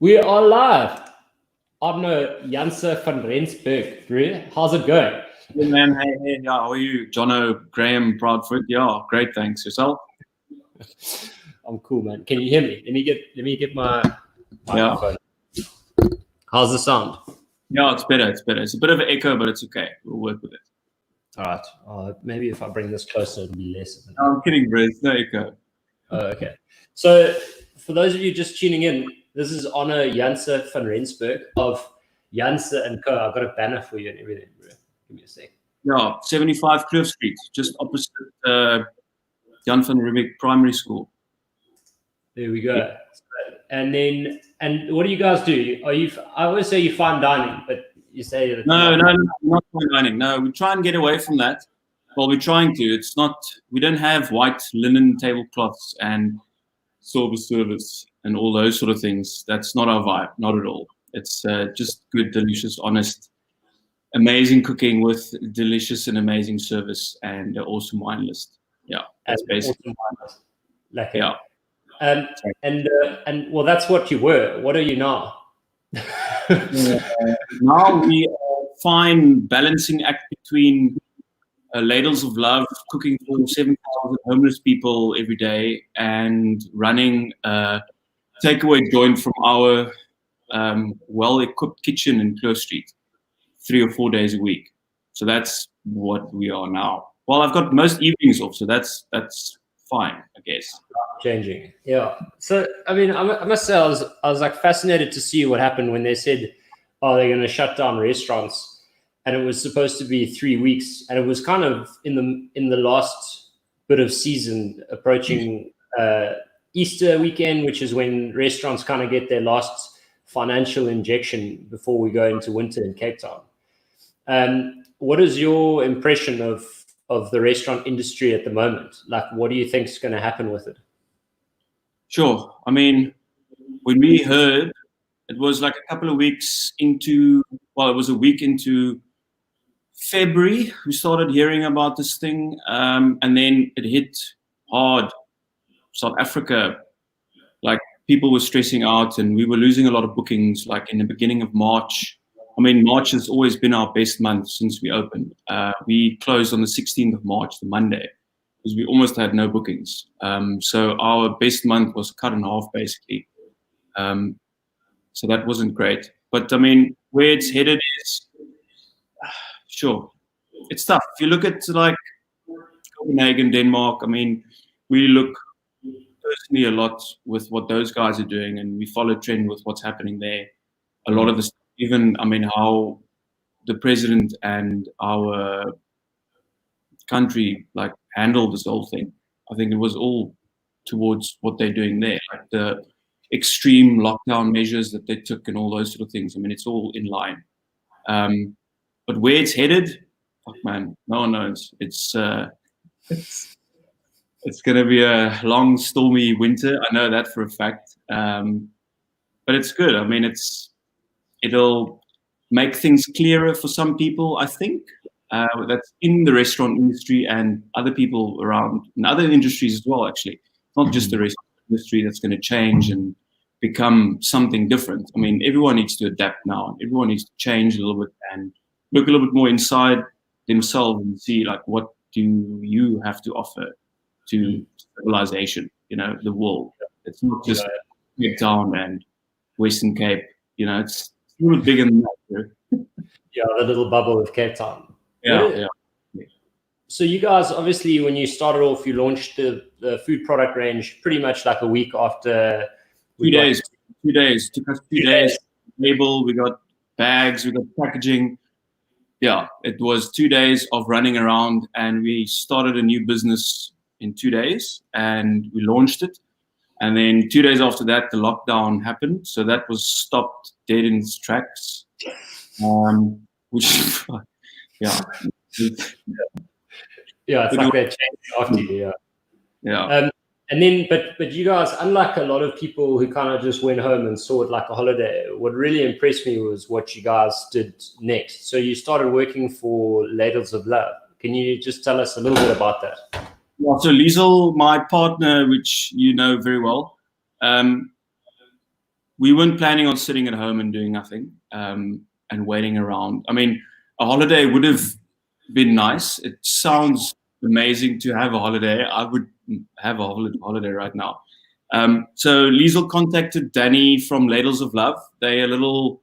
We are live. Arno Janse van Rensburg, bro. How's it going? Hey man, hey, yeah, how are you? Jono, Graham, Proudfoot, yeah, great, thanks. Yourself? I'm cool, man. Can you hear me? Let me get my microphone. Yeah. How's the sound? Yeah, it's better. It's a bit of an echo, but it's okay. We'll work with it. All right. Maybe if I bring this closer, it'll be less. No, I'm kidding, bro. It's no echo. Oh, okay. So for those of you just tuning in, this is Arno Janse van Rensburg of Janse&CO. I've got a banner for you and everything, bro. Give me a sec. Yeah, 75 Kloof Street, just opposite Jan van Riebeeck Primary School. There we go. Yeah. And what do you guys do? I always say you fine dining, but you say that no, not fine dining. No, we try and get away from that. Well, we're trying to. It's not. We don't have white linen tablecloths and silver service and all those sort of things. That's not our vibe. Not at all. It's just good, delicious, honest, amazing cooking with delicious and amazing service and an awesome wine list. Yeah, that's basically. Awesome wine list. Yeah. And well, that's what you were. What are you now? Now we are fine balancing act between ladles of love, cooking for 7,000 homeless people every day, and running a takeaway joint from our well-equipped kitchen in Kloof Street 3 or 4 days a week. So that's what we are now. Well, I've got most evenings off, so that's fine, I guess. Changing, yeah. So I mean, I must say, I was like fascinated to see what happened when they said, "Oh, they're going to shut down restaurants," and it was supposed to be 3 weeks, and it was kind of in the last bit of season, approaching Easter weekend, which is when restaurants kind of get their last financial injection before we go into winter in Cape Town. What is your impression of the restaurant industry at the moment? Like, what do you think is going to happen with it? Sure. I mean, when we heard, it was like a couple of weeks into, well, it was a week into February, we started hearing about this thing, and then it hit hard. South Africa, like people were stressing out and we were losing a lot of bookings, like in the beginning of March. I mean, March has always been our best month since we opened. We closed on the 16th of March, the Monday, because we almost had no bookings. So our best month was cut in half, basically. So that wasn't great. But I mean, where it's headed is, sure, it's tough. If you look at like Copenhagen, Denmark, I mean, we look personally a lot with what those guys are doing, and we follow trend with what's happening there. A lot of the stuff, even, I mean, how the president and our country like handled this whole thing. I think it was all towards what they're doing there, like the extreme lockdown measures that they took and all those sort of things. I mean, it's all in line. But where it's headed, fuck man, no one knows. It's going to be a long, stormy winter. I know that for a fact. But it's good. I mean, it'll make things clearer for some people, I think, that's in the restaurant industry and other people around in other industries as well, actually. It's not just the restaurant industry that's going to change and become something different. I mean, everyone needs to adapt now. Everyone needs to change a little bit and look a little bit more inside themselves and see, like, what do you have to offer to civilization, you know, the world. It's not just Cape Town and Western Cape, you know, it's a little bit bigger than that. Yeah, the little bubble of Cape Town. Yeah. So you guys, obviously, when you started off, you launched the food product range pretty much like a week after. 2 days. 2 days. Took us 2 days. Label, we got bags, we got packaging. Yeah, it was 2 days of running around, and we started a new business in 2 days, and we launched it. And then 2 days after that, the lockdown happened. So that was stopped dead in its tracks. Which, yeah. Yeah, it's like that change after you, yeah. And then, but you guys, unlike a lot of people who kind of just went home and saw it like a holiday, what really impressed me was what you guys did next. So you started working for Ladles of Love. Can you just tell us a little bit about that? Yeah, so Liesel, my partner, which you know very well, we weren't planning on sitting at home and doing nothing and waiting around. I mean, a holiday would have been nice. It sounds amazing to have a holiday. I would have a holiday right now. So Liesel contacted Danny from Ladles of Love. They're a little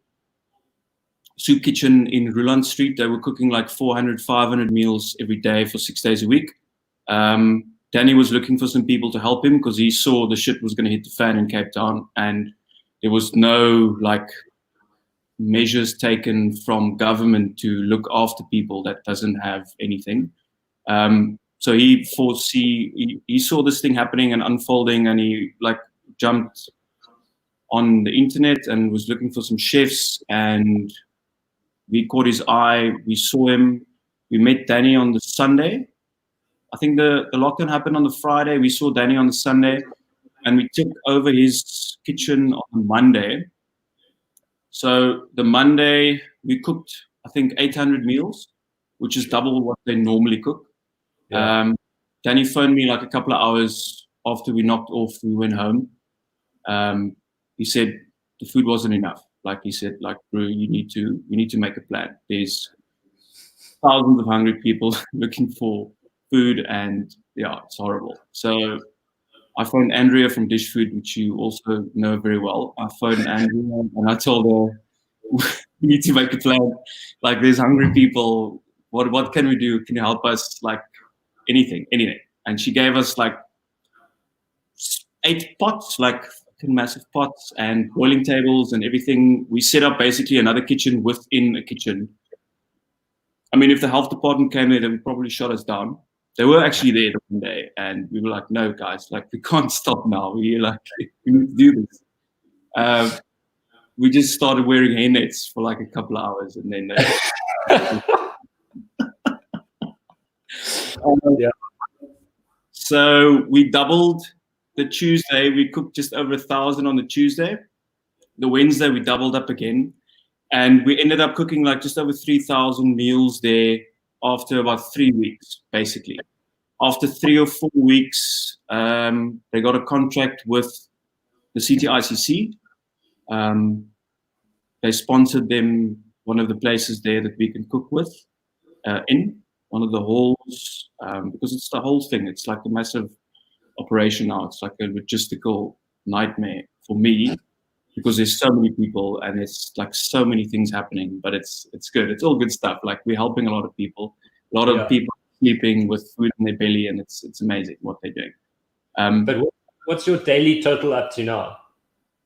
soup kitchen in Ruland Street. They were cooking like 400, 500 meals every day for 6 days a week. Danny was looking for some people to help him because he saw the shit was going to hit the fan in Cape Town, and there was no like measures taken from government to look after people that doesn't have anything. So he saw this thing happening and unfolding, and he like jumped on the internet and was looking for some chefs, and we caught his eye. We saw him. We met Danny on the Sunday. I think the lockdown happened on the Friday. We saw Danny on the Sunday, and we took over his kitchen on Monday. So the Monday we cooked, I think, 800 meals, which is double what they normally cook. Yeah. Danny phoned me like a couple of hours after we knocked off. We went home. He said the food wasn't enough. Like he said, like, bro, we need to make a plan. There's thousands of hungry people looking for food, and yeah, it's horrible. So I phoned Andrea from Dish Food, which you also know very well. I phoned Andrea and I told her, we need to make a plan. Like, there's hungry people. What can we do? Can you help us? Like, anything. And she gave us like 8 pots, like massive pots and boiling tables and everything. We set up basically another kitchen within a kitchen. I mean, if the health department came there, they would probably shut us down. They were actually there the one day, and we were like, no, guys, like, we can't stop now. We need to do this. We just started wearing hair nets for like a couple of hours, and then yeah. So we doubled the Tuesday. We cooked just over 1,000 on the Tuesday. The Wednesday we doubled up again, and we ended up cooking like just over 3,000 meals there after about 3 weeks, basically. After 3 or 4 weeks, they got a contract with the CTICC. They sponsored them one of the places there that we can cook with in one of the halls, because it's the whole thing. It's like a massive operation now. It's like a logistical nightmare for me because there's so many people and it's like so many things happening, but it's good. It's all good stuff. Like, we're helping a lot of people. A lot of people sleeping with food in their belly, and it's amazing what they're doing. But what's your daily total up to now?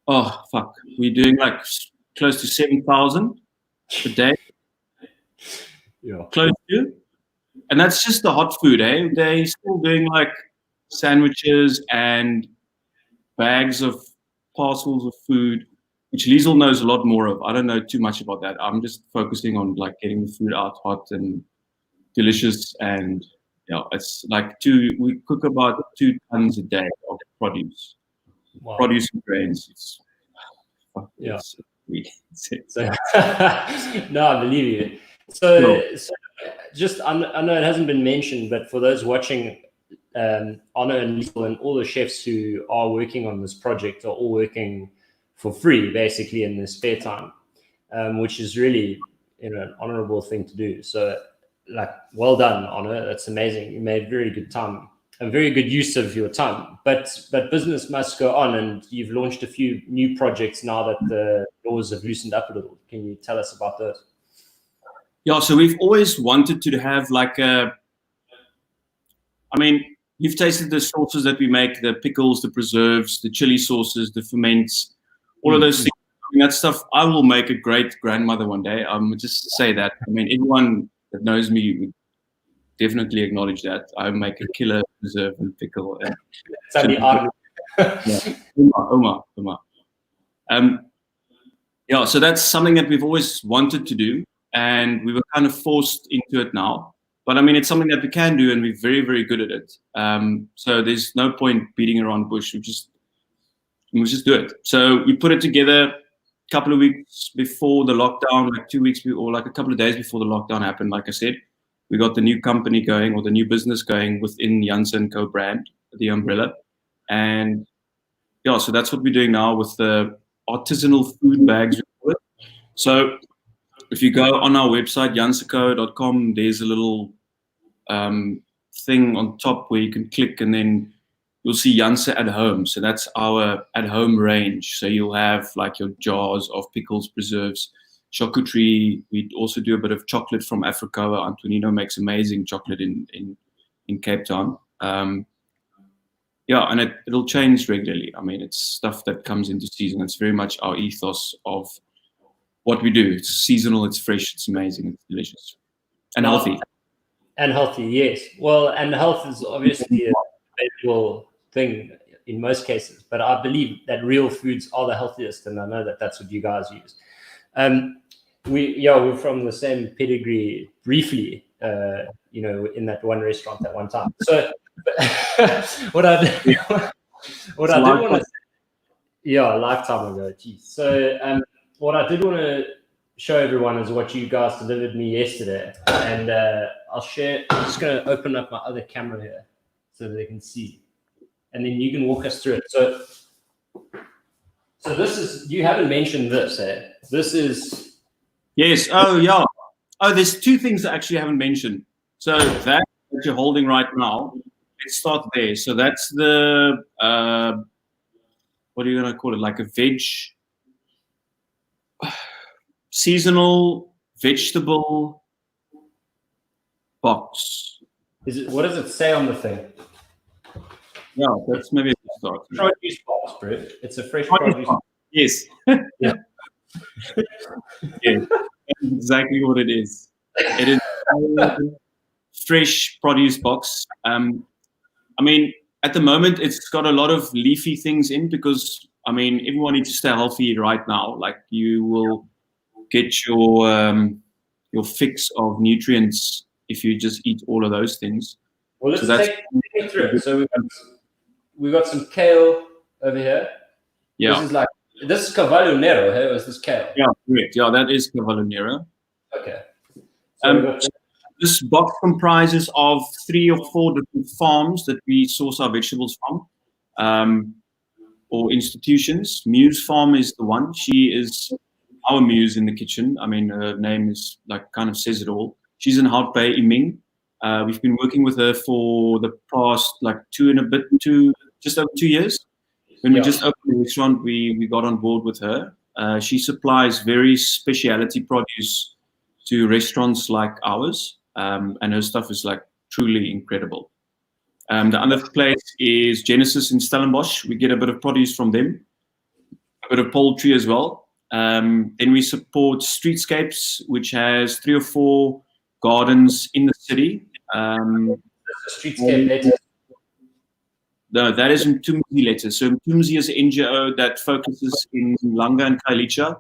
Oh, fuck. We're doing like close to 7,000 a day. Yeah. Close to. And that's just the hot food, eh? They're still doing like sandwiches and bags of parcels of food, which Liesel knows a lot more of. I don't know too much about that. I'm just focusing on like getting the food out hot and delicious, and it's like we cook about 2 tons a day of produce. Wow. Produce and grains. No, I believe you. So just, I know it hasn't been mentioned, but for those watching, Arno and Liesel and all the chefs who are working on this project are all working for free, basically, in their spare time, which is really, an honorable thing to do. So, like, well done, Arno. That's amazing. You made very good time, a very good use of your time. But business must go on, and you've launched a few new projects now that the laws have loosened up a little. Can you tell us about those? Yeah, so we've always wanted to have like you've tasted the sauces that we make, the pickles, the preserves, the chili sauces, the ferments, all of those things. I mean, that stuff, I will make a great grandmother one day. Just say that. I mean, everyone that knows me would definitely acknowledge that. I make a killer preserve and pickle. Oma. So that's something that we've always wanted to do, and we were kind of forced into it now. But I mean, it's something that we can do, and we're very, very good at it. So there's no point beating around the bush. We just do it. So we put it together a couple of weeks before the lockdown, like 2 weeks or like a couple of days before the lockdown happened. Like I said, we got the new company going, or the new business going within Janse&CO brand, the umbrella. And so that's what we're doing now with the artisanal food bags. So if you go on our website, janse&CO.com, there's a little thing on top where you can click, and then you'll see Janse at home. So that's our at home range. So you'll have like your jars of pickles, preserves, charcuterie. We also do a bit of chocolate from Africa. Antonino makes amazing chocolate in Cape Town. Yeah, and it'll change regularly. I mean, it's stuff that comes into season. It's very much our ethos of what we do. It's seasonal, it's fresh, it's amazing, it's delicious. And healthy. And healthy, yes. Well, and health is obviously a debatable thing in most cases, but I believe that real foods are the healthiest, and I know that that's what you guys use. We're from the same pedigree briefly, in that one restaurant at one time. So what I did want to say, a lifetime ago, geez. So what I did want to show everyone is what you guys delivered me yesterday, and I'll share. I'm just going to open up my other camera here so that they can see, and then you can walk us through it. So this is, you haven't mentioned this, eh? This is, yes. Oh yeah. Oh, there's two things I actually haven't mentioned. So that you're holding right now, let's start there. So that's the what are you going to call it? Like a seasonal vegetable box. is it? What does it say on the thing? Yeah, that's maybe a start. Produce box, bro. It's a fresh produce box. Yes. Yeah. Yeah. That's exactly what it is. It is a fresh produce box. I mean, at the moment, it's got a lot of leafy things in because, I mean, everyone needs to stay healthy right now. Like, you will get your fix of nutrients if you just eat all of those things. Well, let's take it through it. So we've got some kale over here. Yeah. This is Cavallo Nero, hey? Or is this kale? Yeah, correct. Yeah, that is Cavallo Nero. Okay. So this box comprises of 3 or 4 different farms that we source our vegetables from, or institutions. Muse Farm is the one. She is our muse in the kitchen. I mean, her name is like kind of says it all. She's in Hout Bay, Iming. We've been working with her for the past like just over 2 years. When we just opened the restaurant, we got on board with her. She supplies very specialty produce to restaurants like ours, and her stuff is like truly incredible. The other place is Genesis in Stellenbosch. We get a bit of produce from them, a bit of poultry as well. Then we support Streetscapes, which has 3 or 4 gardens in the city. Streetscape lettuce. No, that is Mthunzi lettuce. So Mthunzi is an NGO that focuses in Langa and Kailicha.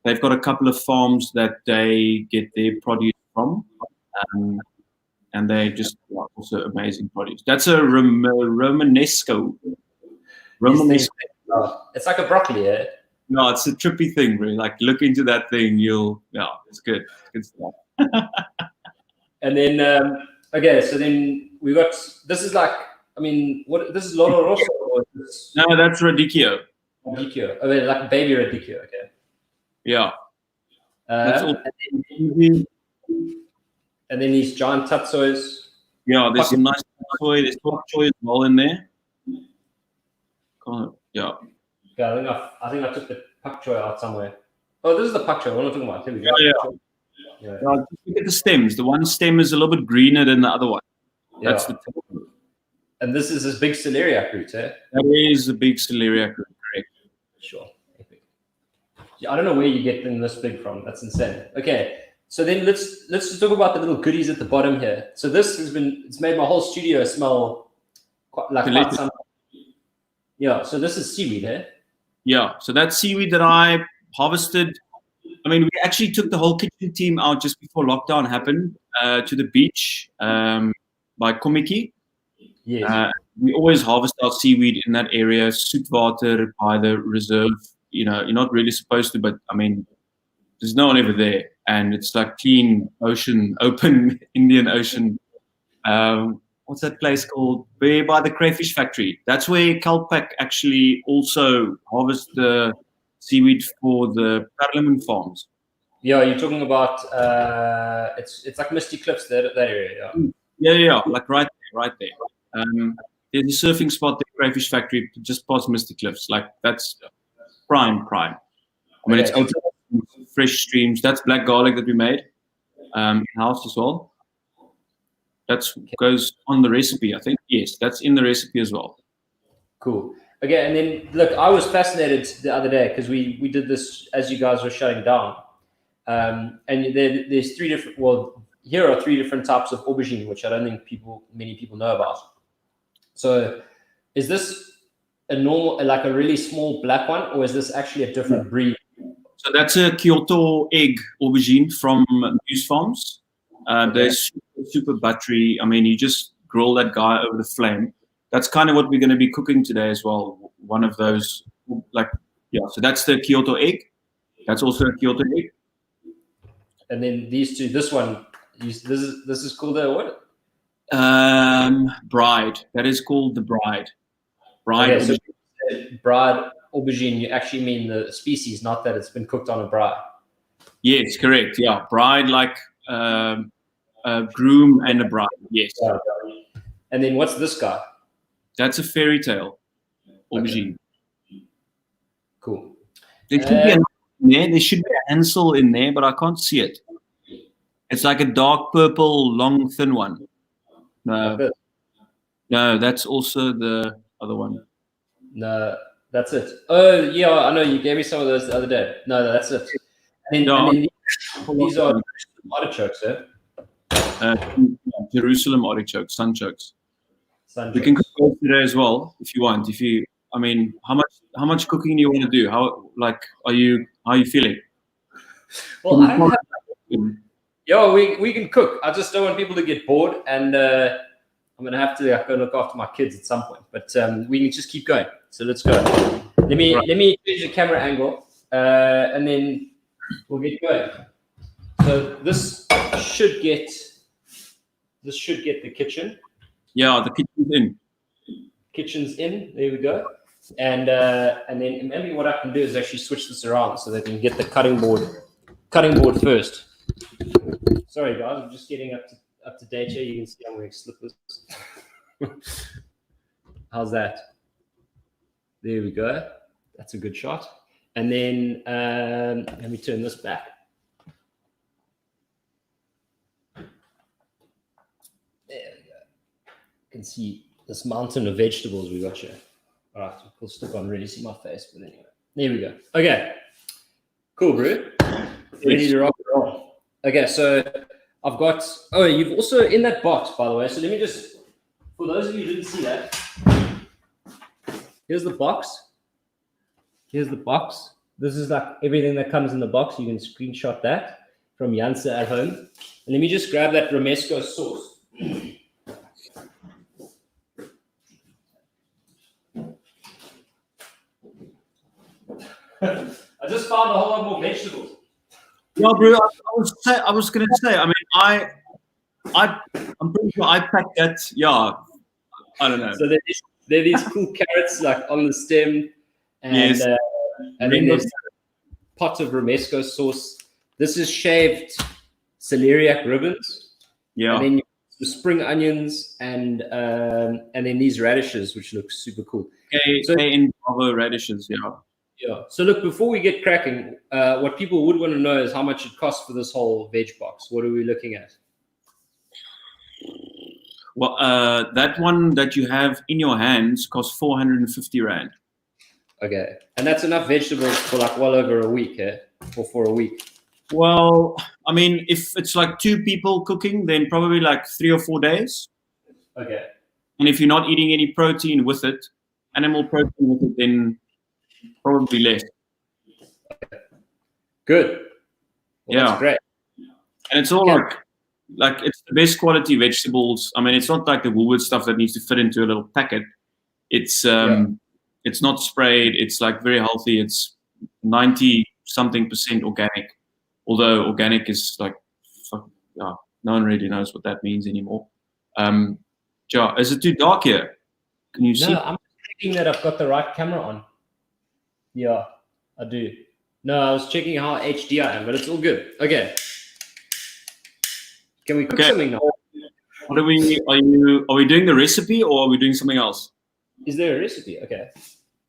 They've got a couple of farms that they get their produce from, and they just also amazing produce. That's a Romanesco. It's like a broccoli, eh? No, it's a trippy thing, really. Like, look into that thing, it's good. It's good stuff. And then, okay, so then we got, this is like, I mean, this is Loro Rosso? Or no, that's Radicchio. Radicchio. I mean, like baby Radicchio, okay. Yeah. That's all. And then these giant tatsois. Yeah, there's some nice tatsoi. There's pak choy as well in there. Yeah. Yeah, I think I took the pak choy out somewhere. Oh, this is the pak choy. What am I talking about? Here we go. Yeah. Just look at the stems. The one stem is a little bit greener than the other one. That's the type. And this is this big celeriac root, eh? That is a big celeriac root, correct. Sure. Epic. Yeah, I don't know where you get them this big from. That's insane. Okay. So then let's just talk about the little goodies at the bottom here. So this it's made my whole studio smell quite some. Yeah, so this is seaweed, eh? Yeah, so that's seaweed that I harvested. I mean, we actually took the whole kitchen team out just before lockdown happened to the beach by Komiki. Yes. We always harvest our seaweed in that area, Soetwater by the reserve. You know, you're not really supposed to, but I mean, there's no one ever there. And it's like clean ocean, open Indian Ocean. what's that place called? By the crayfish factory. That's where Calpac actually also harvests the seaweed for the Parliament farms. Yeah, you're talking about it's like Misty Cliffs, that area. Yeah, like right there. There's a surfing spot, the crayfish factory, just past Misty Cliffs. Like that's prime. I mean, it's out fresh streams. That's black garlic that we made in-house as well. That goes on the recipe, I think. Yes, that's in the recipe as well. Cool. Okay, and then look, I was fascinated the other day because we did this as you guys were shutting down. And there's three different. Well, here are three different types of aubergine, which I don't think many people know about. So, is this a normal, like a really small black one, or is this actually a different breed? So that's a Kyoto egg aubergine from Muse Farms. They're super buttery. I mean, you just grill that guy over the flame. That's kind of what we're going to be cooking today as well. One of those, So that's the Kyoto egg. That's also a Kyoto egg. And then these two, this one, this is called a what? Bride. That is called the bride. Bride. Okay, so bride aubergine, you actually mean the species, not that it's been cooked on a braai. Yes, correct. Yeah, bride like a groom and a bride. Yes. And then what's this guy? That's a fairy tale aubergine. Okay. Cool. There should be a Hansel in there, but I can't see it. It's like a dark purple, long, thin one. No, that's also the other one. No, that's it. Oh, yeah, I know. You gave me some of those the other day. No, that's it. And then these are artichokes, Jerusalem artichokes, sunchokes. We can cook today as well if you want. I mean, how much cooking do you want to do? How are you feeling? Well, we can cook. I just don't want people to get bored, and I'm gonna have to go look after my kids at some point. But we can just keep going. So let's go. Let me change the camera angle, and then we'll get going. So this should get the kitchen. Yeah, the kitchen's in. Kitchen's in. There we go. And then maybe what I can do is actually switch this around so that we can get the cutting board first. Sorry guys, I'm just getting up to date here. You can see I'm wearing slippers. How's that? There we go. That's a good shot. And then let me turn this back. There we go. You can see this mountain of vegetables we got here. All right, we'll stick on really see my face, but anyway, there we go. Okay, cool, bro. Ready to rock and roll. Okay, so I've got. Oh, you've also in that box, by the way. So let me just, for those of you who didn't see that, here's the box. Here's the box. This is like everything that comes in the box. You can screenshot that from Janse at home. And let me just grab that romesco sauce. I just found a whole lot more vegetables. Yeah, bro. I was gonna say. I mean, I'm pretty sure I packed that. Yeah, I don't know. So there are these cool carrots like on the stem, and yes. And then there's a pot of romesco sauce. This is shaved celeriac ribbons. Yeah. And then the spring onions and then these radishes, which look super cool. In radishes, yeah. Yeah. So look, before we get cracking, what people would want to know is how much it costs for this whole veg box. What are we looking at? Well, that one that you have in your hands costs 450 Rand. Okay. And that's enough vegetables for like well over a week, or for a week. Well, I mean, if it's like 2 people cooking, then probably like 3 or 4 days. Okay. And if you're not eating any protein with it, animal protein with it, then probably less. Okay. Good. Well, that's great. And it's all like it's the best quality vegetables. I mean, it's not like the Woolworths stuff that needs to fit into a little packet. It's it's not sprayed. It's like very healthy. It's 90-something% organic. Although organic is like, no one really knows what that means anymore. Ja, is it too dark here? Can you see? No, I'm checking that I've got the right camera on. Yeah, I do. No, I was checking how HD I am, but it's all good. Okay. Can we cook something now? What are we doing the recipe or are we doing something else? Is there a recipe? Okay.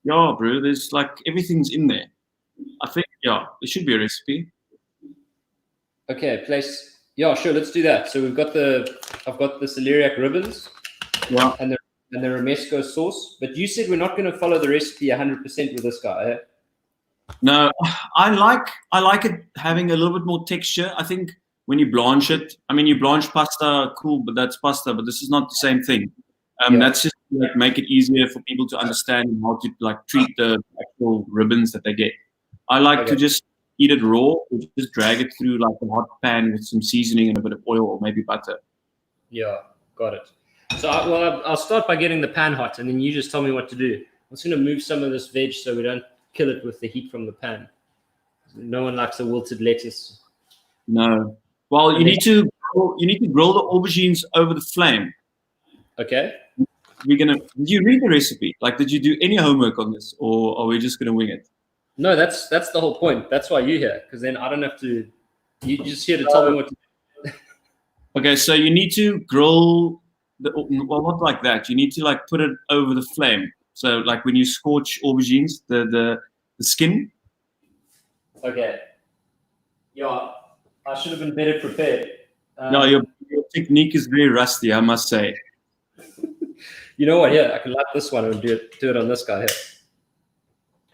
Yeah, bro, there's like everything's in there. I think, yeah, there should be a recipe. Okay, place. Yeah, sure, let's do that. So I've got the celeriac ribbons. Yeah. And the romesco sauce. But you said we're not going to follow the recipe 100% with this guy. Eh? No, I like it having a little bit more texture. I think when you blanch it, I mean, you blanch pasta, cool, but that's pasta. But this is not the same thing. That's just like make it easier for people to understand how to like treat the actual ribbons that they get. I like to just eat it raw, or just drag it through like a hot pan with some seasoning and a bit of oil or maybe butter. Yeah, got it. So I'll start by getting the pan hot, and then you just tell me what to do. I'm just going to move some of this veg so we don't kill it with the heat from the pan. No one likes a wilted lettuce. No. Well, you need to grill the aubergines over the flame. Okay. Did you read the recipe? Like, did you do any homework on this, or are we just gonna wing it? No, that's the whole point. That's why you're here, because then I don't have to. You're just here to tell me what to do. Okay, so you need to grill not like that. You need to like put it over the flame. So like when you scorch aubergines, the skin. Okay. Yeah, I should have been better prepared. No, your technique is very rusty, I must say. You know what? Yeah, I can light this one and do it on this guy here.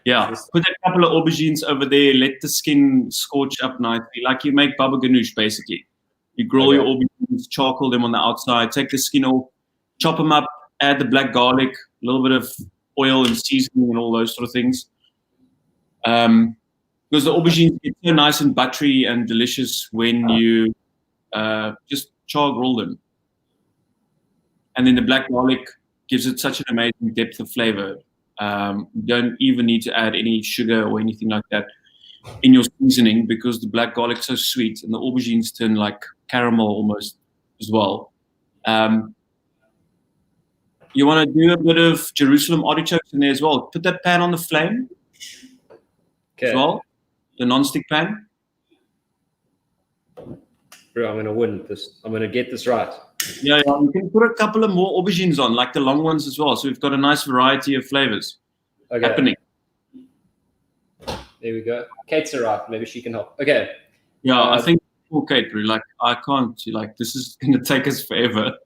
Yeah, put a couple of aubergines over there. Let the skin scorch up nicely, like you make baba ganoush, basically. You grill your aubergines, charcoal them on the outside, take the skin off, chop them up, add the black garlic, a little bit of oil and seasoning and all those sort of things. Because the aubergines get so nice and buttery and delicious when you just char grill them. And then the black garlic gives it such an amazing depth of flavor. You don't even need to add any sugar or anything like that in your seasoning because the black garlic is so sweet and the aubergines turn like caramel almost as well. You want to do a bit of Jerusalem artichokes in there as well. Put that pan on the flame as well, the non-stick pan. Bro, I'm going to win this. I'm going to get this right. Yeah, you can put a couple of more aubergines on, like the long ones as well. So we've got a nice variety of flavors happening. There we go. Kate's right. Maybe she can help. Okay. Yeah, I think poor Kate, really, like I can't. Like this is going to take us forever.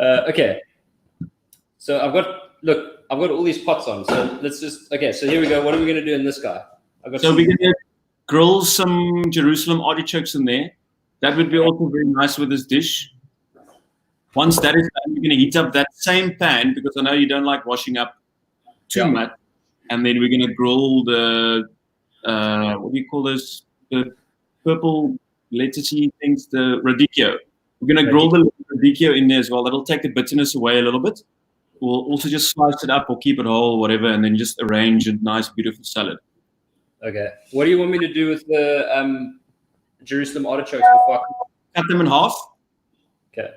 Okay. So I've got all these pots on. So let's just So here we go. What are we going to do in this guy? We're going to grill some Jerusalem artichokes in there. That would be also very nice with this dish. Once that is done, we're going to heat up that same pan because I know you don't like washing up too much. And then we're going to grill the, what do you call those? The purple lettucey things, the radicchio. We're going to grill the radicchio in there as well. That'll take the bitterness away a little bit. We'll also just slice it up or keep it whole, whatever, and then just arrange a nice, beautiful salad. Okay. What do you want me to do with the Jerusalem artichokes before I cut them in half? Okay.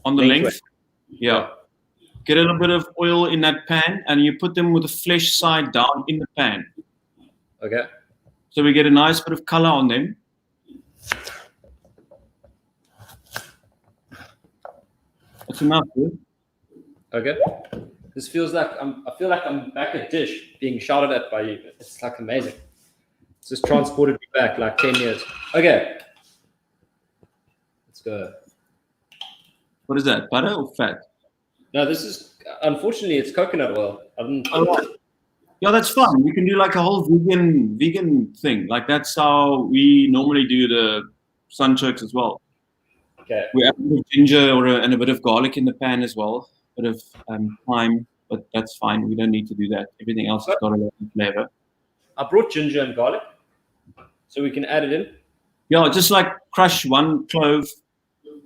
On the length. Yeah. Get a little bit of oil in that pan, and you put them with the flesh side down in the pan. Okay. So we get a nice bit of color on them. That's enough, dude. Okay. This feels like I feel like I'm back at Dish being shouted at by you. It's like amazing. It's just transported me back like 10 years. Okay. Let's go. What is that? Butter or fat? No, this is unfortunately it's coconut oil. Yeah, that's fine. You can do like a whole vegan thing. Like that's how we normally do the sunchokes as well. Okay. We add a bit of ginger and a bit of garlic in the pan as well. A bit of thyme, but that's fine. We don't need to do that. Everything else has got a lot of flavor. I brought ginger and garlic, so we can add it in. Yeah, just like crush one clove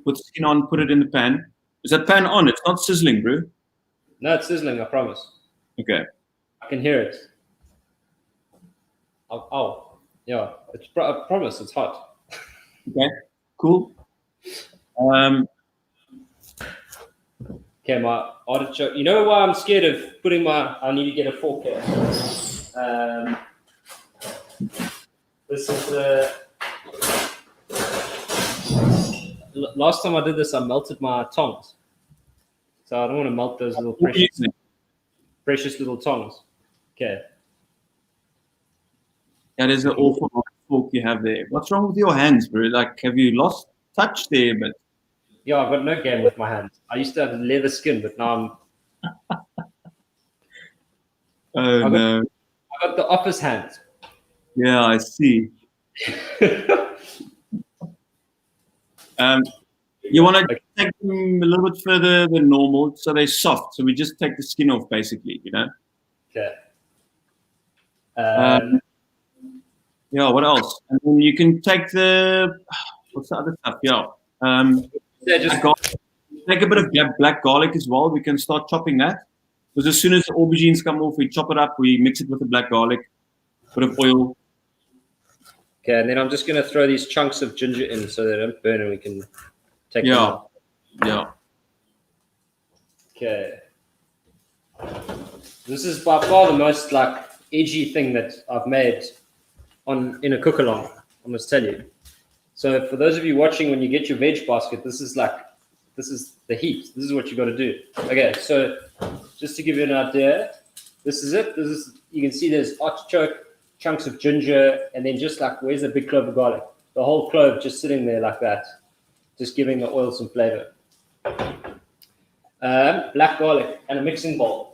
with skin on, put it in the pan. Is that pan on? It's not sizzling, bro. No, it's sizzling, I promise. Okay. I can hear it. Yeah. I promise it's hot. Okay, Cool. Okay, my artichoke. You know why I'm scared of putting my? I need to get a fork here. This is the. Last time I did this, I melted my tongs. So I don't want to melt those little precious little tongs. Okay. That is an awful fork you have there. What's wrong with your hands, bro? Like, have you lost touch there? But yeah, I've got no game with my hands. I used to have leather skin, but now I got the office hands. Yeah, I see. You want to take them a little bit further than normal, so they're soft. So we just take the skin off, basically, you know. Okay. Yeah. What else? And then you can take what's the other stuff? Yeah. Take a bit of black garlic as well. We can start chopping that. Because as soon as the aubergines come off, we chop it up. We mix it with the black garlic, bit of oil. Okay, and then I'm just going to throw these chunks of ginger in so they don't burn, and we can take them out. Yeah. Okay. This is by far the most like edgy thing that I've made in a cook-along, I must tell you. So for those of you watching, when you get your veg basket, this is the heat. This is what you got to do. Okay, so just to give you an idea, this is it. You can see there's artichoke, chunks of ginger, and then just like, where's the big clove of garlic? The whole clove just sitting there like that, just giving the oil some flavor. Black garlic and a mixing bowl.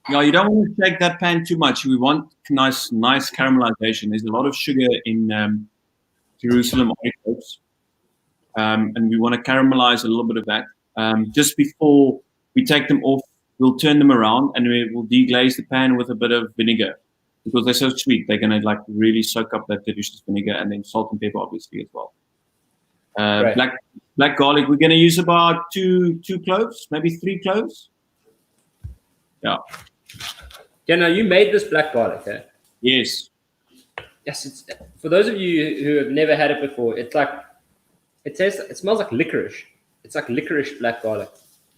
Yeah, you don't want to shake that pan too much. We want nice caramelization. There's a lot of sugar in Jerusalem artichokes, and we want to caramelize a little bit of that. Just before we take them off, we'll turn them around and we will deglaze the pan with a bit of vinegar. Because they're so sweet, they're gonna like really soak up that delicious vinegar, and then salt and pepper, obviously, as well. Right. Black garlic. We're gonna use about two cloves, maybe 3 cloves. Yeah. Yeah. Now you made this black garlic, eh? Yes. Yes. It's for those of you who have never had it before. It's like it smells like licorice. It's like licorice black garlic.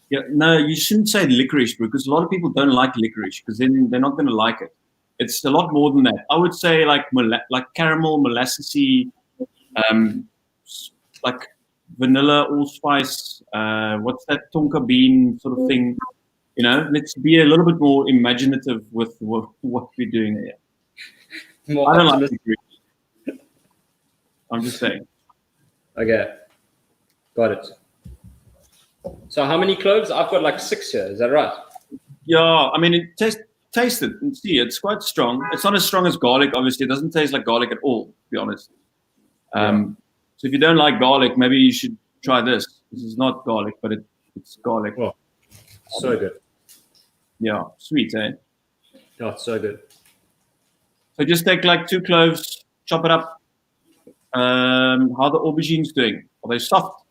Yeah. No, you shouldn't say licorice, because a lot of people don't like licorice, because then they're not gonna like it. It's a lot more than that. I would say like caramel, molassesy, like vanilla, allspice. What's that tonka bean sort of thing? You know, let's be a little bit more imaginative with what we're doing here. I don't like it. I'm just saying. Okay, got it. So how many cloves? I've got like 6 here. Is that right? Yeah, I mean, taste it and see. It's quite strong. It's not as strong as garlic, obviously. It doesn't taste like garlic at all, to be honest. So if you don't like garlic, maybe you should try this. This is not garlic, but it's garlic. Oh, so good. Yeah, sweet, eh? Oh, it's so good. So just take like 2 cloves, chop it up. How the aubergines doing? Are they soft?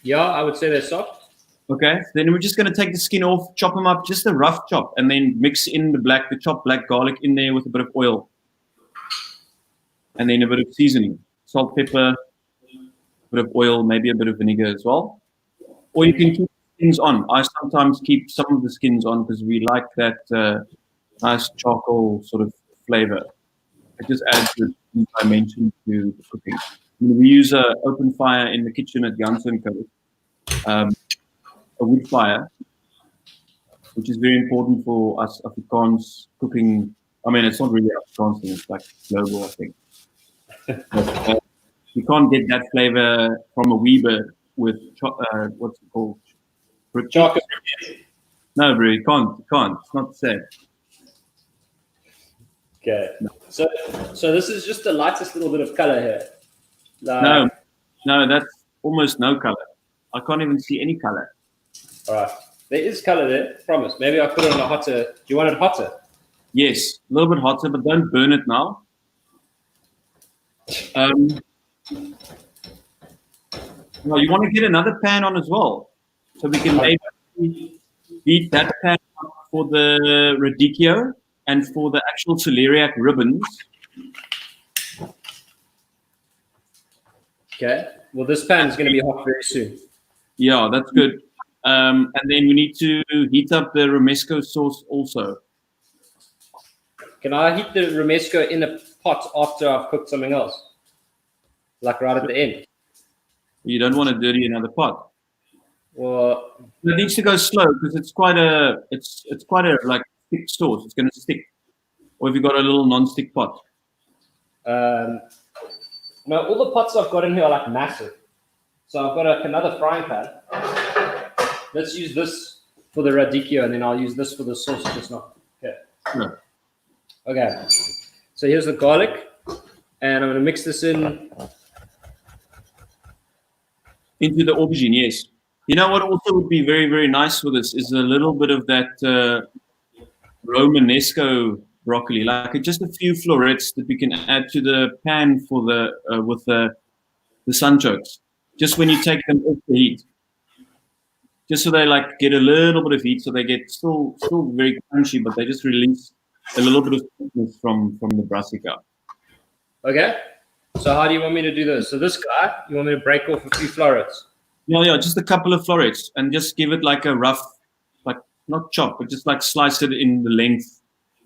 Yeah, I would say they're soft. Okay, then we're just going to take the skin off, chop them up, just a rough chop, and then mix in the chopped black garlic in there with a bit of oil. And then a bit of seasoning, salt, pepper, a bit of oil, maybe a bit of vinegar as well. Or you can keep skins on. I sometimes keep some of the skins on because we like that nice charcoal sort of flavor. It just adds the dimension to the cooking. We use an open fire in the kitchen at Janse&CO. A wood fire, which is very important for us Afrikaans cooking. I mean, it's not really Afrikaans thing, it's like global, I think. But, you can't get that flavor from a Weber with, what's it called? Chocolate. No, bro, you can't. It's not the same. Okay. No. So this is just the lightest little bit of color here. No, that's almost no color. I can't even see any color. All right. There is color there, promise. Maybe I'll put it on a hotter. Do you want it hotter? Yes, a little bit hotter, but don't burn it now. Well, you want to get another pan on as well. So we can maybe heat that pan up for the radicchio and for the actual celeriac ribbons. Okay. Well, this pan is going to be hot very soon. Yeah, that's good. And then we need to heat up the romesco sauce also. Can I heat the romesco in a pot after I've cooked something else? Like right at the end? You don't want to dirty another pot. Well, it needs to go slow because it's quite a like thick sauce. It's going to stick. Or if you've got a little non-stick pot. no, all the pots I've got in here are like massive. So I've got another frying pan. Let's use this for the radicchio, and then I'll use this for the sauce just now. Okay. Yeah. Okay. So here's the garlic, and I'm going to mix this in. Into the aubergine, yes. You know what also would be very, very nice for this is a little bit of that Romanesco broccoli, like just a few florets that we can add to the pan for the with the sunchokes. Just when you take them off the heat, just so they like get a little bit of heat, so they get still very crunchy, but they just release a little bit of sweetness from the brassica. Okay. So how do you want me to do this? So this guy, you want me to break off a few florets? Yeah, just a couple of florets, and just give it like a rough, like not chop, but just like slice it in the length,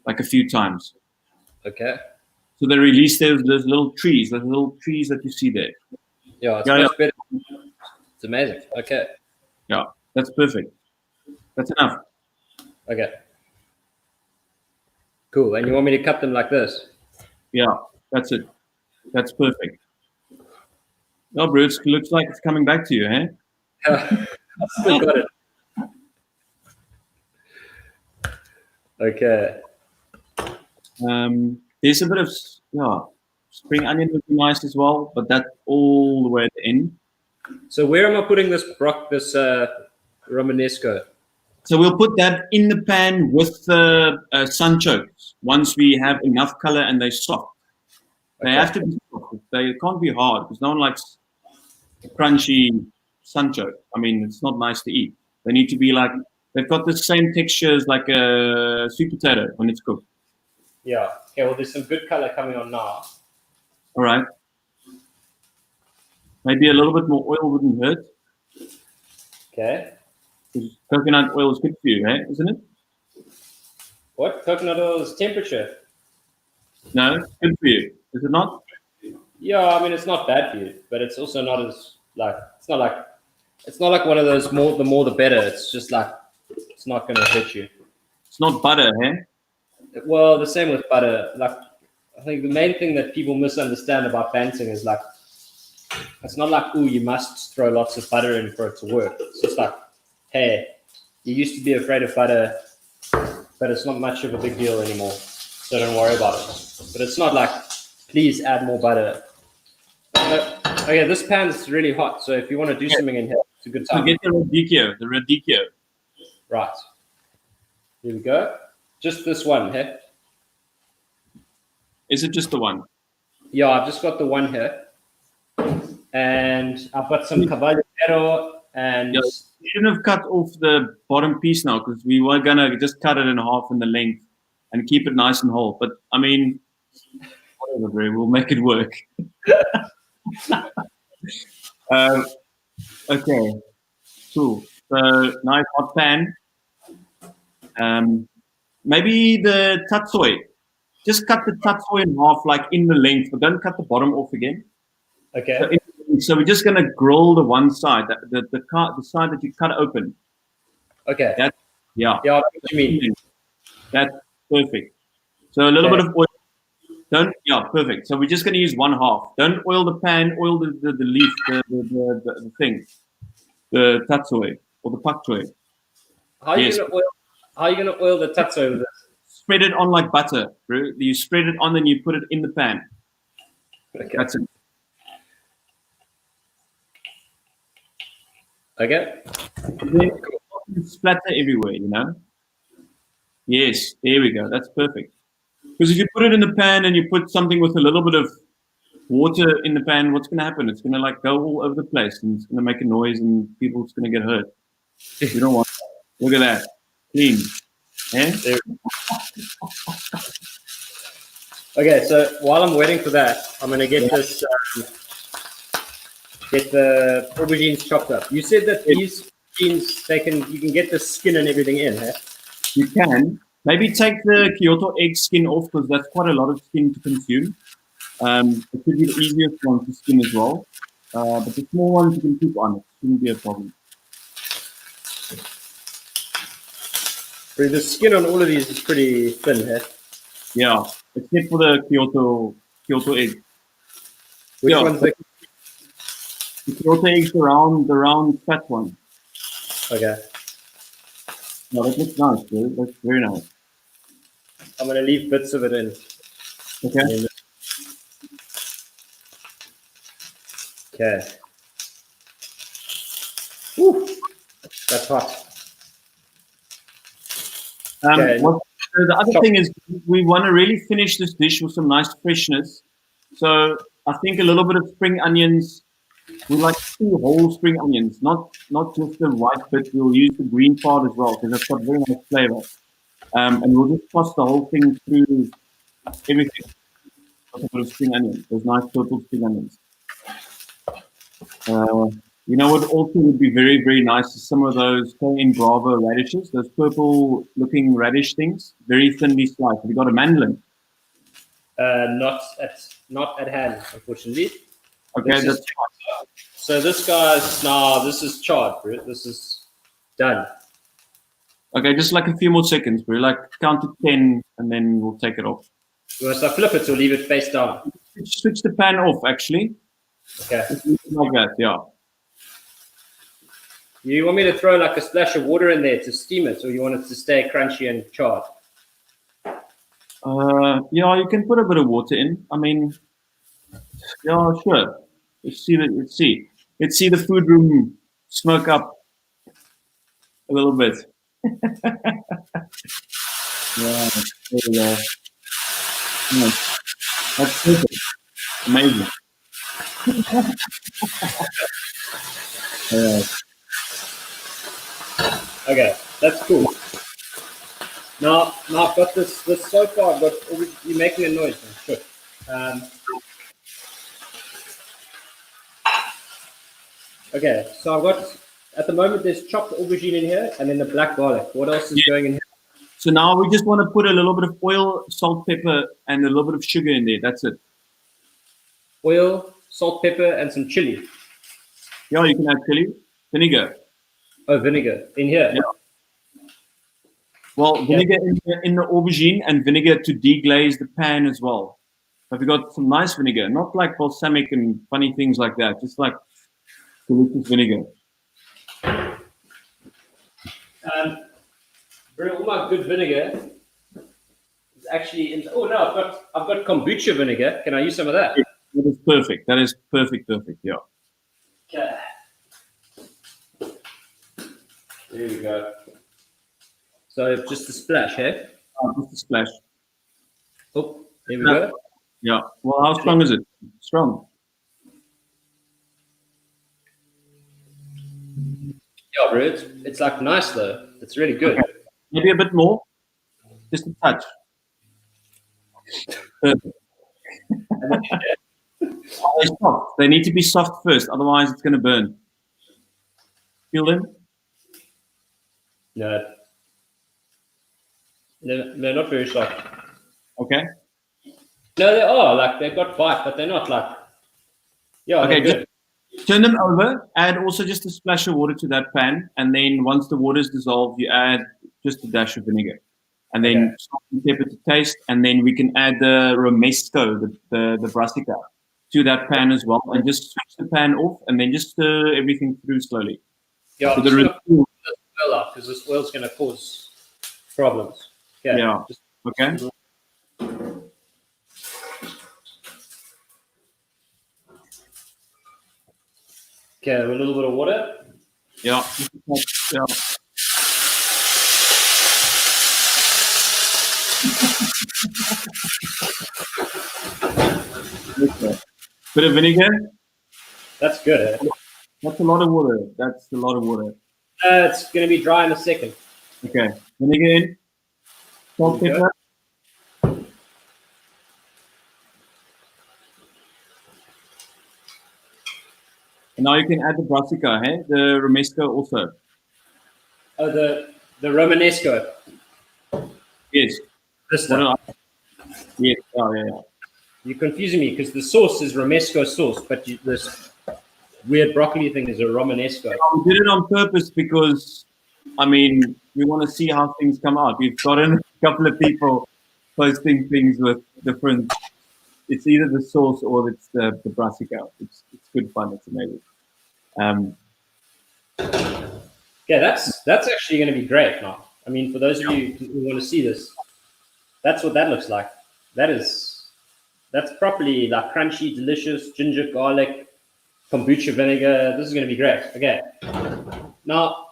like a few times. Okay. So they release those little trees that you see there. Yeah, it's much better. It's amazing. Okay. Yeah, that's perfect. That's enough. Okay. Cool. And you want me to cut them like this? Yeah, that's it. That's perfect. Oh, Bruce, looks like it's coming back to you, eh? I still got it. Okay. There's a bit of spring onion would be nice as well, but that's all the way at the end. So where am I putting this Romanesco? So we'll put that in the pan with the sunchokes once we have enough color and they're soft. They have to be soft. They can't be hard because no one likes a crunchy sunchoke. I mean, it's not nice to eat. They need to be like, they've got the same texture as like a sweet potato when it's cooked. Yeah. Okay, well, there's some good color coming on now. All right. Maybe a little bit more oil wouldn't hurt. Okay. Coconut oil is good for you, eh? Isn't it? What? Coconut oil is temperature. No, it's good for you. Is it not? Yeah, I mean, it's not bad for you, but it's also not as it's not like one of those the more the better. It's just like it's not going to hurt you. It's not butter, eh? Well, the same with butter. Like, I think the main thing that people misunderstand about fanting is like, it's not like, you must throw lots of butter in for it to work. It's just like, hey, you used to be afraid of butter, but it's not much of a big deal anymore. So don't worry about it. But it's not like, please add more butter. Okay, this pan is really hot. So if you want to do something in here, it's a good time. So get the radicchio. Right. Here we go. Just this one, hey? Is it just the one? Yeah, I've just got the one here. And I've got some caballero and... Yeah, you shouldn't have cut off the bottom piece now because we were going to just cut it in half in the length and keep it nice and whole. But, I mean, whatever, Bray, we'll make it work. Okay, cool. So, nice hot pan. Maybe the tatsoi. Just cut the tatsoi in half, like in the length, but don't cut the bottom off again. Okay. So we're just going to grill the one side, the side that you cut open. Okay. Yeah, what you mean. That's perfect. So a little bit of oil. Perfect. So we're just going to use one half. Don't oil the pan, oil the leaf, the thing, the tatsoi or the pak choy. How are you going to oil the tatsoi with this? Spread it on like butter, bro. You spread it on, then you put it in the pan. Okay. That's it. Okay. Splatter everywhere, you know? Yes, there we go. That's perfect. Because if you put it in the pan and you put something with a little bit of water in the pan, what's going to happen? It's going to like go all over the place and it's going to make a noise and people's going to get hurt. You don't want that. Look at that. Clean. Eh? Okay, so while I'm waiting for that, I'm going to get this get the aubergines chopped up. You said that these aubergines, you can get the skin and everything in, huh? You can. Maybe take the Kyoto egg skin off because that's quite a lot of skin to consume. It could be the easiest one to skin as well. But the small ones you can keep on. It shouldn't be a problem. The skin on all of these is pretty thin, huh? Yeah, except for the Kyoto egg. Which one's the Kyoto eggs, the round fat one. Okay. No, that looks nice, bro. That's very nice. I'm gonna leave bits of it in. Okay. Okay. Woo. That's hot. Okay. The other thing is we want to really finish this dish with some nice freshness. So I think a little bit of spring onions. We like 2 whole spring onions, not just the white bit. We'll use the green part as well because it's got very nice flavor. And we'll just toss the whole thing through everything. With a bit of spring onions, those nice purple spring onions. You know what also would be very, very nice is some of those Cayenne Bravo radishes, those purple-looking radish things, very thinly sliced. Have you got a mandolin? Not at hand, unfortunately. Okay, so this is charred, bro. This is done. Okay, just like a few more seconds, bro. Like count to 10 and then we'll take it off. You want to flip it or leave it face down? Switch the pan off, actually. Okay. Like that, yeah. You want me to throw like a splash of water in there to steam it, or you want it to stay crunchy and charred? Yeah, you can put a bit of water in. I mean, yeah, sure. Let's see the food room smoke up a little bit. Yeah, there we go. Nice. That's perfect. Amazing. Okay, that's cool. Now I've got this so far. You're making a noise. Sure. Okay, so I've got at the moment there's chopped aubergine in here, and then the black garlic. What else is going in here? So now we just want to put a little bit of oil, salt, pepper, and a little bit of sugar in there. That's it. Oil, salt, pepper, and some chili. Yeah, you can add chili, vinegar. Oh, vinegar in here. Yeah. Well, vinegar in the aubergine and vinegar to deglaze the pan as well. Have you got some nice vinegar? Not like balsamic and funny things like that. Just like delicious vinegar. All my good vinegar is actually in. Oh no, I've got kombucha vinegar. Can I use some of that? That is perfect. That is perfect. Yeah. Okay. There we go. So just a splash, hey? Just a splash. Oh, there we go. Yeah. Well, how strong is it? Strong. Yeah, bro. It's like nice though. It's really good. Okay. Maybe a bit more. Just a touch. Perfect. They're soft. They need to be soft first, otherwise it's going to burn. Feel them? No. They're not very soft. Okay. No, they are. Like, they've got bite, but they're not like... Yeah, okay, they're good. Turn them over. Add also just a splash of water to that pan. And then once the water is dissolved, you add just a dash of vinegar. And then salt and pepper to taste. And then we can add the romesco, the brassica, to that pan as well. And just switch the pan off and then just stir everything through slowly. Yeah, so I'm just going to pull this oil out because this oil's going to cause problems. Okay. Yeah. Okay. Okay, a little bit of water. Yeah. Yeah. Bit of vinegar. That's good. Eh? That's a lot of water. That's a lot of water. It's going to be dry in a second. Okay. Vinegar in. Salt, pepper. And now you can add the brassica, hey? The romesco also. Oh, the Romanesco. Yes. This What stuff. Yes. Oh, yeah. You're confusing me because the sauce is Romesco sauce, but this weird broccoli thing is a Romanesco. We did it on purpose because, I mean, we want to see how things come out. We've gotten a couple of people posting things with different. It's either the sauce or it's the brassica. It's good fun. It's amazing. Yeah, that's actually going to be great now. I mean, for those of you who want to see this, that's what that looks like. That's properly like crunchy, delicious, ginger, garlic, kombucha vinegar. This is going to be great. Okay. Now,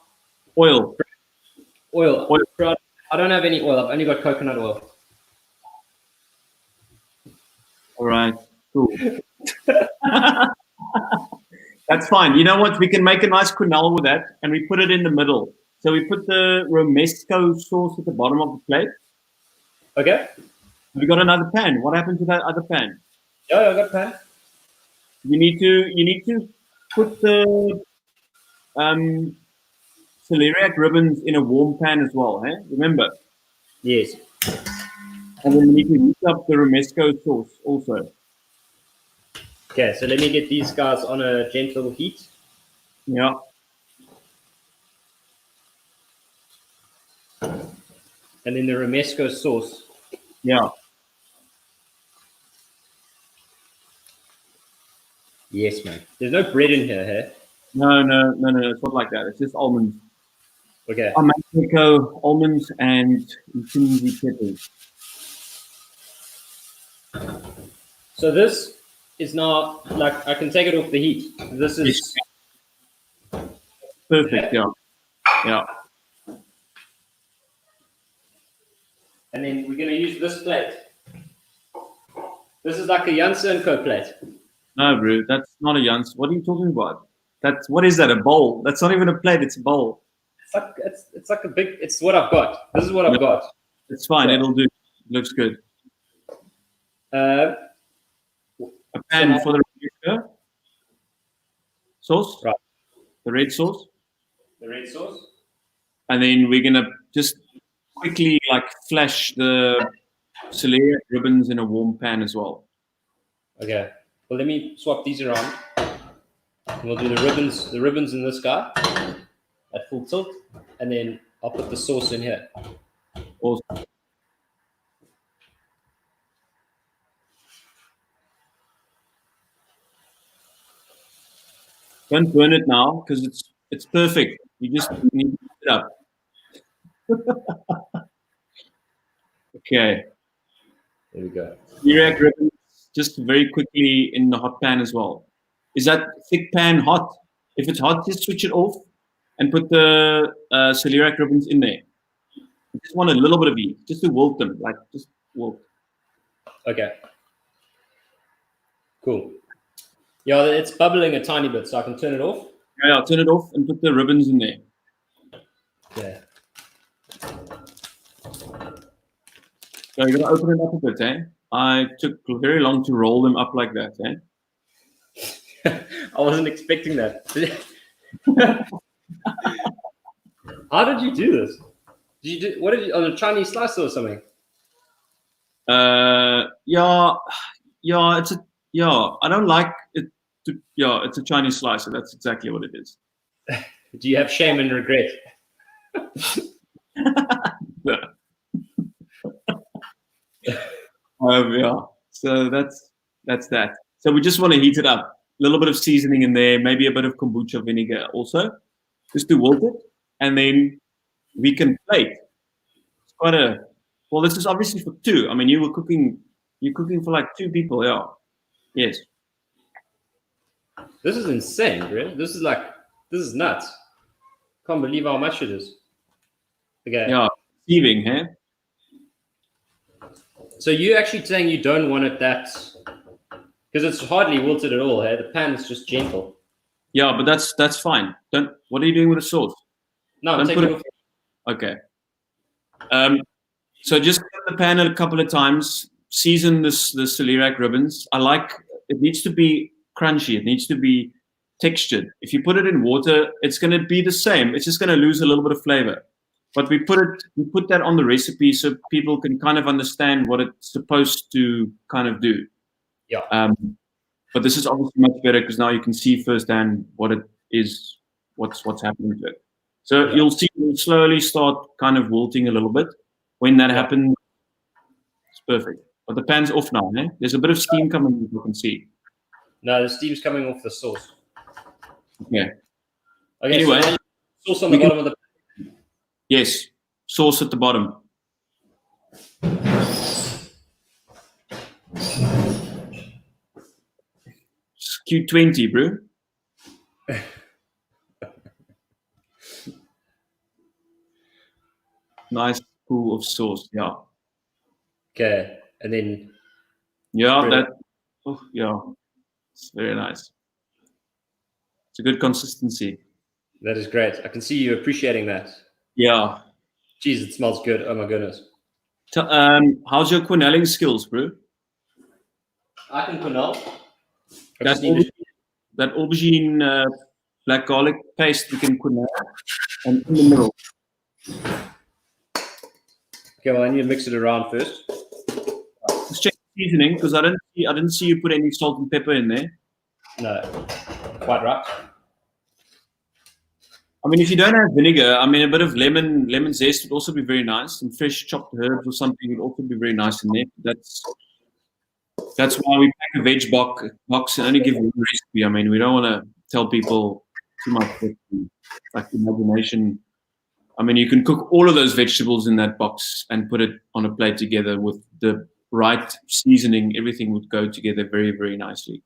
Oil. I don't have any oil. I've only got coconut oil. All right. Cool. That's fine. You know what? We can make a nice quenelle with that, and we put it in the middle. So we put the romesco sauce at the bottom of the plate. Okay. We got another pan. What happened to that other pan? Yeah, I got pan. You need to put the celeriac ribbons in a warm pan as well. Hey, remember? Yes. And then you need to heat up the romesco sauce also. Okay, so let me get these guys on a gentle heat. Yeah. And then the romesco sauce. Yeah. Yes, man. There's no bread in here, hey? No. It's not like that. It's just almonds. Okay. Mexico, almonds and Infinity peppers. So this is now like I can take it off the heat. This is perfect. Yeah. And then we're going to use this plate. This is like a Janse&CO plate. No, bro, that's not a Janse. What are you talking about? What is that? A bowl? That's not even a plate. It's a bowl. It's like a big. It's what I've got. This is what I've got. It's fine. So, it'll do. It looks good. A pan for the sauce. Right. The red sauce. The red sauce. And then we're gonna just quickly flash the celeriac ribbons in a warm pan as well. Okay. Well, let me swap these around. We'll do the ribbons in this guy at full tilt, and then I'll put the sauce in here. Awesome. Don't burn it now because it's perfect. You just need to put it up. Okay. There we go. Celeriac ribbons just very quickly in the hot pan as well. Is that thick pan hot? If it's hot, just switch it off and put the celeriac ribbons in there. You just want a little bit of heat, just to wilt them, just wilt. Okay. Cool. Yeah, it's bubbling a tiny bit, so I can turn it off. Yeah, turn it off and put the ribbons in there. Yeah. So you're gonna open it up a bit, eh? I took very long to roll them up like that, eh? I wasn't expecting that. How did you do this? What did you on a Chinese slicer or something? Yeah. I don't like it. It's a Chinese slicer. That's exactly what it is. Do you have shame and regret? Yeah. So that's that. So we just want to heat it up. A little bit of seasoning in there, maybe a bit of kombucha vinegar also, just to wilt it, and then we can plate. It's quite well. This is obviously for two. I mean, you're cooking for 2 people, yeah. Yes. This is insane, really. This is nuts. Can't believe how much it is. Okay. Yeah, deceiving, huh? So you're actually saying you don't want it that, because it's hardly wilted at all, hey? The pan is just gentle. Yeah, but that's fine. What are you doing with the sauce? No, I'm taking it off. Okay. So just cut the pan a couple of times. Season the celeriac ribbons. It needs to be crunchy. It needs to be textured. If you put it in water, it's going to be the same. It's just going to lose a little bit of flavor. But we put that on the recipe so people can kind of understand what it's supposed to kind of do. Yeah. But this is obviously much better because now you can see firsthand what it is, what's happening to it. So you'll see it will slowly start kind of wilting a little bit. When that happens, it's perfect. But the pan's off now. Eh? There's a bit of steam coming, as you can see. No, the steam's coming off the sauce. Okay. Anyway, so sauce on the bottom of the. Yes, sauce at the bottom. It's Q20, bro. Nice pool of sauce, yeah. Okay, and then. Yeah, it's very nice. It's a good consistency. That is great. I can see you appreciating that. Yeah. Jeez, it smells good. Oh my goodness. How's your quenelling skills, bro? I can quenelle. That aubergine black garlic paste we can quenelle, and in the middle. Okay, well I need to mix it around first. Let's check the seasoning because I didn't see you put any salt and pepper in there. No, quite right. I mean, if you don't have vinegar, I mean, a bit of lemon zest would also be very nice. Some fresh chopped herbs or something would also be very nice in there. That's why we pack a veg box and only give one recipe. I mean, we don't want to tell people too much. Like imagination. I mean, you can cook all of those vegetables in that box and put it on a plate together with the right seasoning. Everything would go together very, very nicely.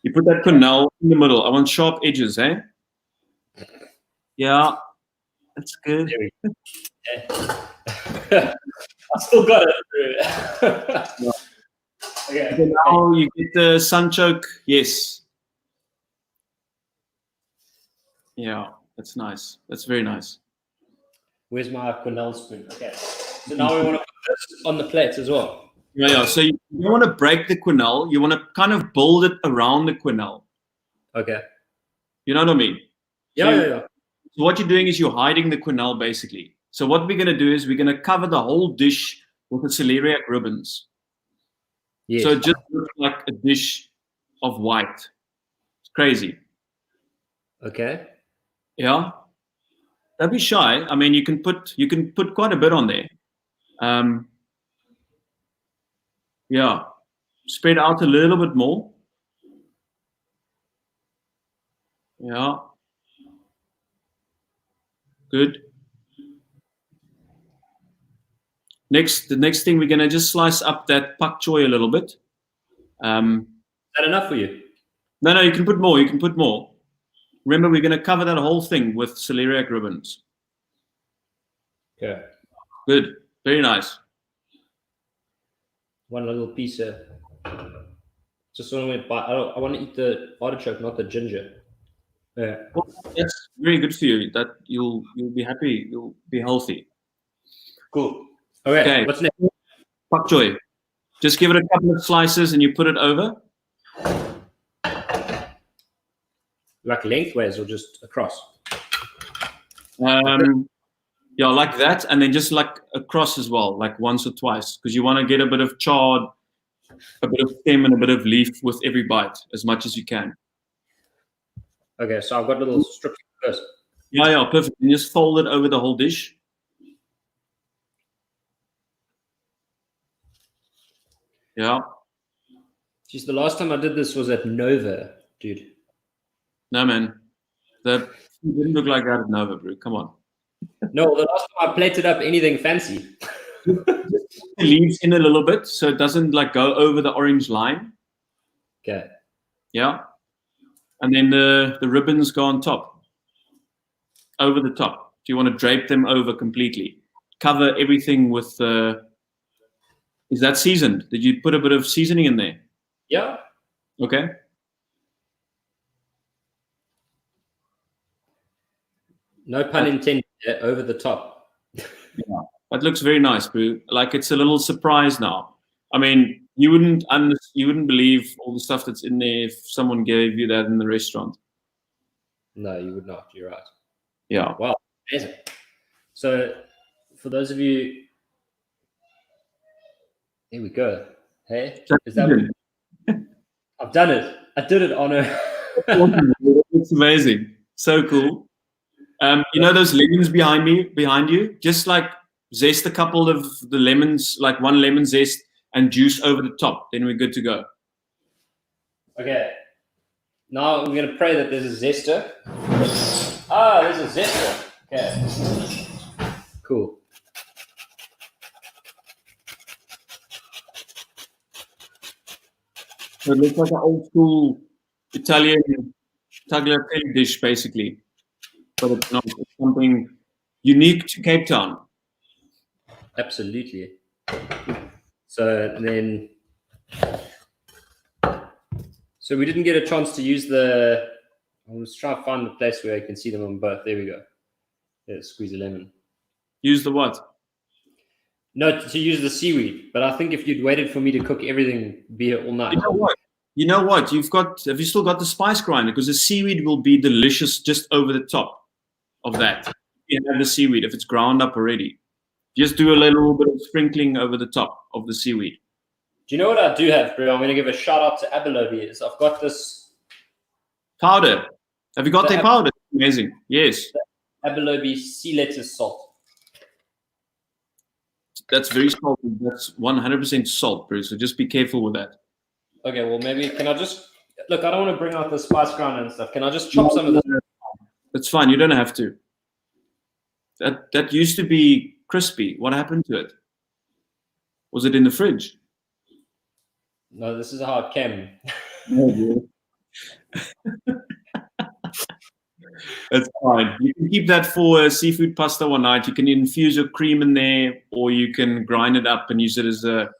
You put that quenelle in the middle. I want sharp edges, eh? Yeah, that's good. I still got it. Yeah. Okay. So now you get the sunchoke. Yes. Yeah, that's nice. That's very nice. Where's my quenelle spoon? Okay. So now we want to put this on the plate as well. Yeah. So you don't want to break the quenelle. You want to kind of build it around the quenelle. Okay. You know what I mean? Yeah. So what you're doing is you're hiding the quenelle basically. So what we're going to do is we're going to cover the whole dish with the celeriac ribbons. Yes. So it just looks like a dish of white. It's crazy. Okay. Yeah. Don't be shy. I mean, you can put quite a bit on there. Yeah. Spread out a little bit more. Yeah. Good. The next thing, we're going to just slice up that pak choy a little bit. Is that enough for you? No, you can put more. You can put more. Remember, we're going to cover that whole thing with celeriac ribbons. Okay. Good. Very nice. One little piece of. Just want to bite. I want to eat the artichoke, not the ginger. Yeah. Well, that's very good for you. That you'll be happy. You'll be healthy. Cool. Okay. What's next? Pak choy. Just give it a couple of slices and you put it over. Like lengthways or just across? Yeah, like that, and then just like across as well, like once or twice, because you want to get a bit of chard, a bit of stem, and a bit of leaf with every bite, as much as you can. Okay, so I've got little strips first. Yeah, perfect. And just fold it over the whole dish. Yeah. Geez, the last time I did this was at Nova, dude. No, man. It didn't look like that at Nova, bro. Come on. No, the last time I plated up anything fancy. The leaves in a little bit so it doesn't like go over the orange line. Okay. Yeah. And then the ribbons go on top. Over the top. Do you want to drape them over completely? Cover everything with is that seasoned? Did you put a bit of seasoning in there? Yeah. Okay. No pun intended. Over the top. Yeah. That looks very nice, bro. Like it's a little surprise now. I mean, you wouldn't believe all the stuff that's in there if someone gave you that in the restaurant. No, you would not. You're right. Yeah. Wow, amazing. So for those of you, here we go. Hey, is that what, I've done it. I did it, Arno. It's amazing. So cool. You know those lemons behind you? Just like zest a couple of the lemons, like one lemon zest and juice over the top. Then we're good to go. Okay. Now we're going to pray that there's a zester. Ah, there's a zester. Okay. Cool. So it looks like an old school Italian tagliatelle dish, basically. But it's not. It's something unique to Cape Town. Absolutely. So then, so we didn't get a chance to use the. Let's try to find the place where I can see them on both. There we go. Yeah, squeeze a lemon. Use the what? No, to use the seaweed. But I think if you'd waited for me to cook everything, be here all night. You know what? You know what? Have you still got the spice grinder? Because the seaweed will be delicious just over the top of that. You have the seaweed if it's ground up already. Just do a little bit of sprinkling over the top of the seaweed. Do you know what I do have, bro? I'm going to give a shout out to Abelobi. I've got this powder. Have you got their powder? Amazing. Yes. Abelobi sea lettuce salt. That's very salty. That's 100% salt, bro. So just be careful with that. Okay, well, maybe, can I just, look, I don't want to bring out the spice grinder and stuff. Can I just chop some of this? That's fine. You don't have to. That used to be crispy. What happened to it? Was it in the fridge? No, this is how it came. That's fine. You can keep that for seafood pasta one night. You can infuse your cream in there, or you can grind it up and use it as a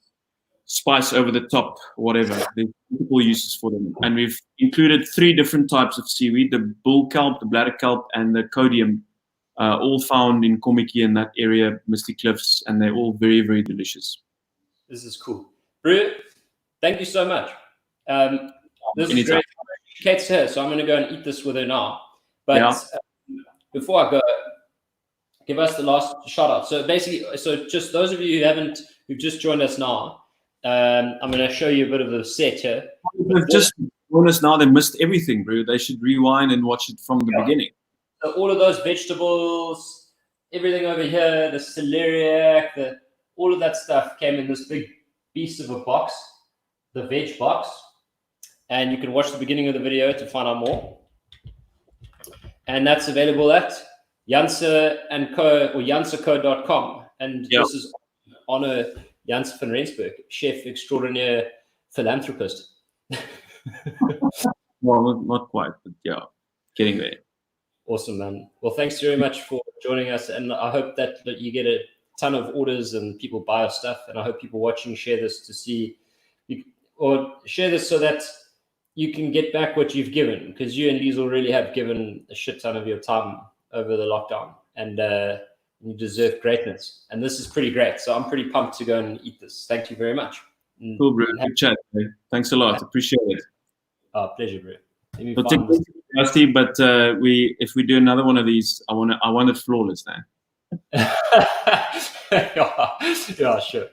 spice over the top, whatever. There's multiple uses for them. And we've included 3 different types of seaweed: the bull kelp, the bladder kelp, and the codium, all found in Komiki in that area, Misty Cliffs, and they're all very, very delicious. This is cool. Bru, thank you so much. This is great. Kate's here, so I'm going to go and eat this with her now. But before I go, give us the last shout out. So basically, just those of you who've just joined us now, I'm going to show you a bit of the set here. They've just joined us now. They missed everything, bro. They should rewind and watch it from the beginning. So all of those vegetables, everything over here, the celeriac, all of that stuff came in this big beast of a box, the veg box. And you can watch the beginning of the video to find out more. And that's available at Janse&CO or janse&co.com. And this is Arno Janse van Rensburg, chef extraordinaire philanthropist. Well, not quite, but yeah, getting there. Awesome, man. Well, thanks very much for joining us. And I hope that you get a ton of orders and people buy our stuff. And I hope people watching share this to see, or share this so that you can get back what you've given, because you and Liesl really have given a shit ton of your time over the lockdown, and you deserve greatness. And this is pretty great. So I'm pretty pumped to go and eat this. Thank you very much. Cool, bro. Good chat. Thanks a lot. Appreciate it. Pleasure, bro. Rusty, but if we do another one of these, I want it flawless now. Yeah, sure.